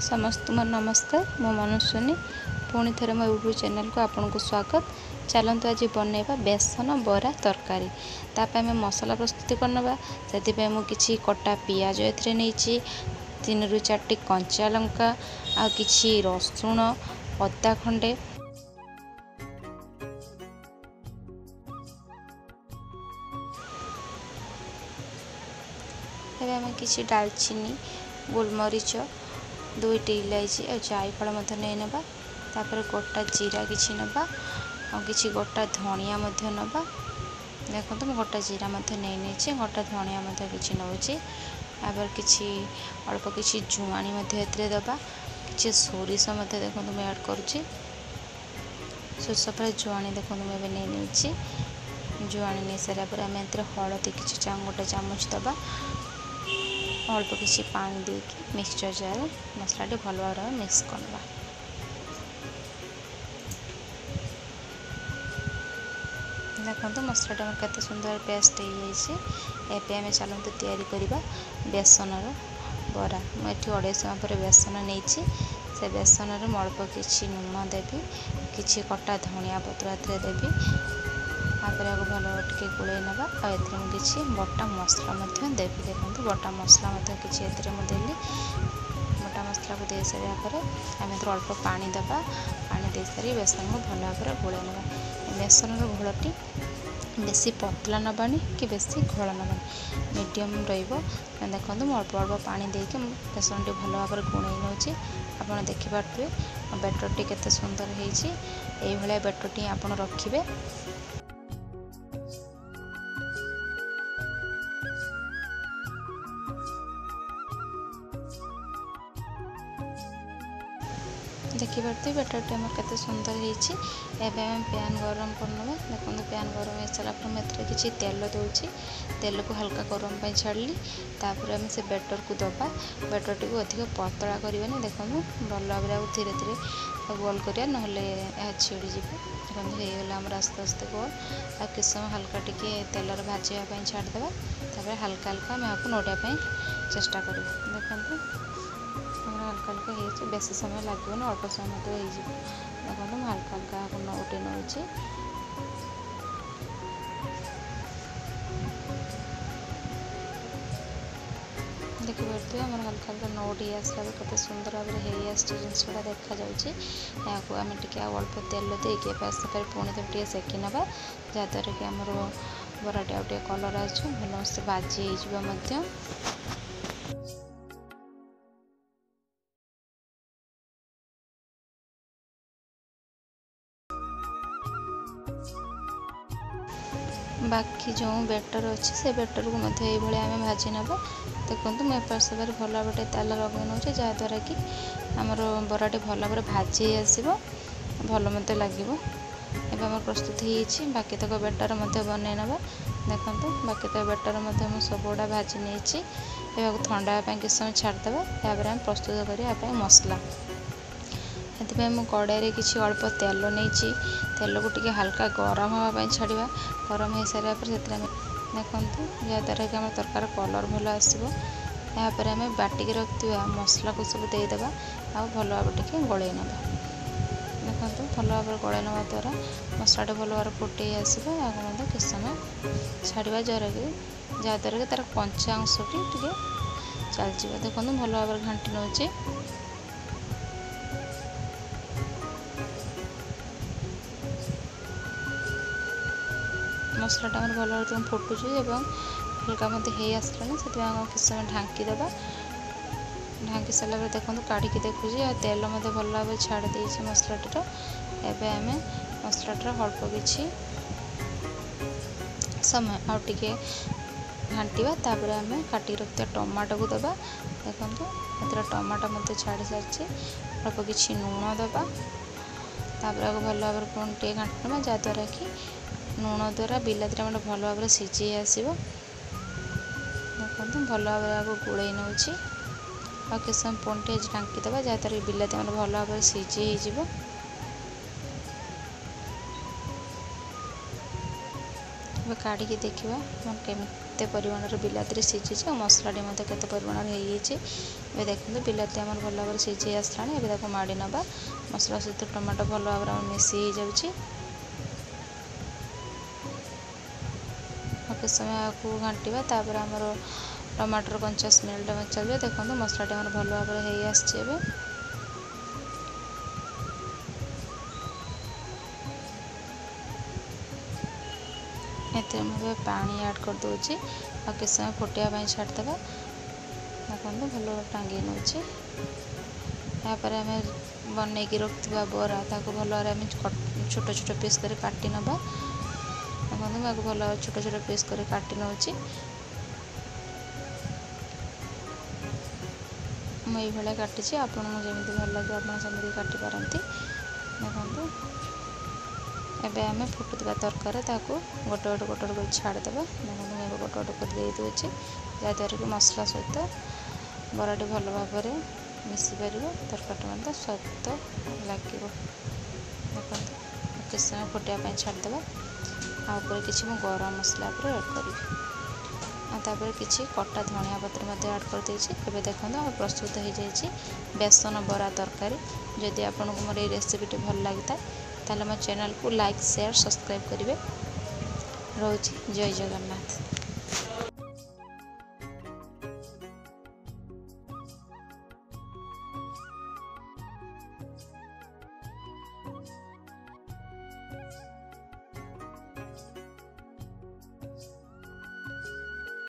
समस्त नमस्कार मो मनुष्यनी पुणी थे मो यूट्यूब चैनल को आपन को स्वागत। चलतु आज बनैबा बेसन बरा तरकारी। ताप आम मसला प्रस्तुति करनबा से मुझे कटा पियाज ए नहीं 3 ରୁ 4टी कंचा लंका आ किछि रसुण अदा खंडे आम किछि दालचीनी गोलमरीच 2टी इलायची और जायफल नहीं नवा। तापर गोटा जीरा किछि नवा और किछि गोटा धनिया नवा। देखो तो गोटा जीरा नहीं गोटा धनिया किछि नौची। आबर किछि अल्प किछि जुआणी एथिरे दबा किछि सोरिष देखो मैं ऐड करुछि। सोरिष पर जुआणी देखो मैं नहीं जुआणी नहीं सारा पर आम हलदी किछि गोटे चामच दबा अल्प किछि पानी देकी मिक्सचर जार मसला भल भाव मिक्स करवा। देखो मसलाटा केते सुंदर पेस्ट हो जाए। चलते तैयारी करवा बेसन बरा। मुझे 250 पर बेसन नहीं से बेसन अल्प किछि लुण देवी किछि कटा धनिया पत्र देवी तापर भल टे गोल नवा और किसी बटा मसला देवी। देखो बटा मसला किसी देली बटा मसला को दे सारा पर आम अल्प पानी दबा पानी दे सारी बेसन को भल भाव गोल नवा। बेसन घोलटी बेसी पतला नबानी कि बेसी घोल नबानी मीडियम रहिबो। देखो अल्प अल्प पानी देके बेसन टी भल भाव गुणई नौची। आपड़ देखिपे बेटर टी केते सुंदर होईची। एई भलिया बेटर टी आपड़ रखिबे। देखिपे बेटर टी आम के सुंदर होती। पैन गरम करना। देखो पैन गरम हो सारा पर मुझे किसी तेल दूसरी तेल को हल्का गरम पर छाड़ी तापर आम से बेटर को दबा। बेटर टी को अधिक पतला करवानी। देखो भल भाव धीरे धीरे गोल करा ना छिड़ी जी। देखो होगा आस्ते आस्ते गोल आ कि समय हल्का टी तेलर भाजवाई छाड़देवा तापर हल्का हल्का आम आपको नोड़ापी चेष्टा कर। देखो हल्का हल्का हो बेसी समय लगे अल्प समय तो हो। देखो हल्का हल्का आपको नोटे नौची। देखिए आम हल्का हल्का नोट ही आसला के सुंदर भाव में जिनसा देखा जाऊँगी। आम टे अल्प तेल देके पुणी तो टे सेकी ना जहाँद्वारा कि आमर बराटी आउ टे कलर आसू भल से भाजी हो। बाकी जो बेटर अच्छे से बेटर को ये आम भाजी ना। देखो मुझे एपर सेपर भल भाव तेल लगे नौ जहाँद्वारा कि आमर बराटी भल भाव भाजी आसो भल मत लगे। एवं आम प्रस्तुत हो बाकी तक बेटर बनई ना। देखो बाकी तक बेटर सब गुड़ा भाजी नहीं ठंडा किस समय छाड़देवा। यापर आम प्रस्तुत करने मसला ये मुझे कड़ाई किसी अल्प तेल नहीं तेल को टी हल्का गरम हाँपाई छाड़ा। गरम हो सारा पर से देखो जहाँद्वारा कि आम तरकार कलर भल आसो। यापर आम बाटिक रखि मसला को सब देदेबा आ भल भाव टे गोल ना। देखो भल भाव गोल ना द्वारा मसला भल भाव फुटे आसो किस समय छाड़ा जहाँद्वारा कि तार कंचा अंश टी चलज। देखो भल भाव घाटी नौचे। मसलाटा भल भाव फुटुची हल्का मत हो आसला से किस समय ढांकी देवा। ढांकी सारा देखो काढ़ी देखुची तेल भल भाव छाड़ी मसलाटर। एवं आम मसलाटर अल्प किसी समय आउ टे घाटा तापर आम काटी रखा टमाटो को दबा। देखो टमाटो मत छाड़ी सारी अल्प किसी लुण दबा तापर भल भाव पुणी टे घाटी ना जहाँद्वारा कि लुण द्वारा बिलाती भल भाव सीझी आसो। देखो भल भाव गोल नौची आ किस समय पुणी टे ढांकी देवा जहाँद्वारा बिलाती भल भाव सीझी हो। ଏବେ କାଢ଼ିକି ଦେଖିବା ମୋର କେତେ ପରିମାଣର ବିଲାତିରେ ସିଝିଛି ଆଉ ମସଲାଟି ମଧ୍ୟ କେତେ ପରିମାଣରେ ହେଇଯାଇଛି। ଏବେ ଦେଖନ୍ତୁ ବିଲାତି ଆମର ଭଲ ଭାବରେ ସିଝି ଆସିଲାଣି। ଏବେ ତାକୁ ମାଡ଼ି ନେବା। ମସଲା ସହିତ ଟମାଟୋ ଭଲ ଭାବରେ ଆମର ମିଶି ହେଇଯାଉଛି। କିଛି ସମୟ ଆକୁ ଘାଣ୍ଟିବା। ତାପରେ ଆମର ଟମାଟୋର କଞ୍ଚା ସ୍ମେଲ୍ଟା ଚାଲିବ। ଦେଖନ୍ତୁ ମସଲାଟି ଆମର ଭଲ ଭାବରେ ହେଇ ଆସିଛି। ଏବେ ଏଥିରେ ମୁଁ ଏବେ ପାଣି ଆଡ଼୍ କରିଦେଉଛି ଆଉ କିଛି ସମୟ ଫୁଟିବା ପାଇଁ ଛାଡ଼ିଦେବା। ଦେଖନ୍ତୁ ଭଲ ଟାଙ୍ଗି ନେଉଛି। ତାପରେ ଆମେ ବନେଇକି ରଖିଥିବା ବରା ତାକୁ ଭଲ ଭାବରେ ଆମେ ଛୋଟ ଛୋଟ ପିସ୍ କରି କାଟି ନେବା। ଦେଖନ୍ତୁ ମୁଁ ଆକୁ ଭଲ ଭାବରେ ଛୋଟ ଛୋଟ ପିସ୍ କରି କାଟି ନେଉଛି। ମୁଁ ଏଇଭଳିଆ କାଟିଛି। ଆପଣଙ୍କୁ ଯେମିତି ଭଲ ଲାଗିବ ଆପଣ ସେମିତି କାଟିପାରନ୍ତି। ଦେଖନ୍ତୁ ଏବେ ଆମେ ଫୁଟୁଥିବା ତରକାରୀ ତାକୁ ଗୋଟେ କରି ଛାଡ଼ିଦେବା। ଦେଖନ୍ତୁ ମୁଁ ଏବେ ଗୋଟେ କରି ଦେଇଦେଉଛି, ଯାହାଦ୍ୱାରା କି ମସଲା ସହିତ ବରାଟି ଭଲ ଭାବରେ ମିଶିପାରିବ, ତରକାରୀଟା ମଧ୍ୟ ସ୍ୱାଦ ଲାଗିବ। ଦେଖନ୍ତୁ କିଛି ସମୟ ଫୁଟିବା ପାଇଁ ଛାଡ଼ିଦେବା। ଆଉ ଉପରେ କିଛି ମୁଁ ଗରମ ମସଲା ଉପରେ ଆଡ଼୍ କରିବି ଆଉ ତାପରେ କିଛି କଟା ଧଣିଆ ପତ୍ର ମଧ୍ୟ ଆଡ଼୍ କରିଦେଇଛି। ଏବେ ଦେଖନ୍ତୁ ଆମର ପ୍ରସ୍ତୁତ ହୋଇଯାଇଛି ବେସନ ବରା ତରକାରୀ। ଯଦି ଆପଣଙ୍କୁ ମୋର ଏଇ ରେସିପିଟି ଭଲ ଲାଗିଥାଏ ତାହେଲେ ମୋ ଚ୍ୟାନେଲକୁ ଲାଇକ୍, ସେୟାର, ସବସ୍କ୍ରାଇବ୍ କରିବେ। ରହୁଛି। ଜୟ ଜଗନ୍ନାଥ।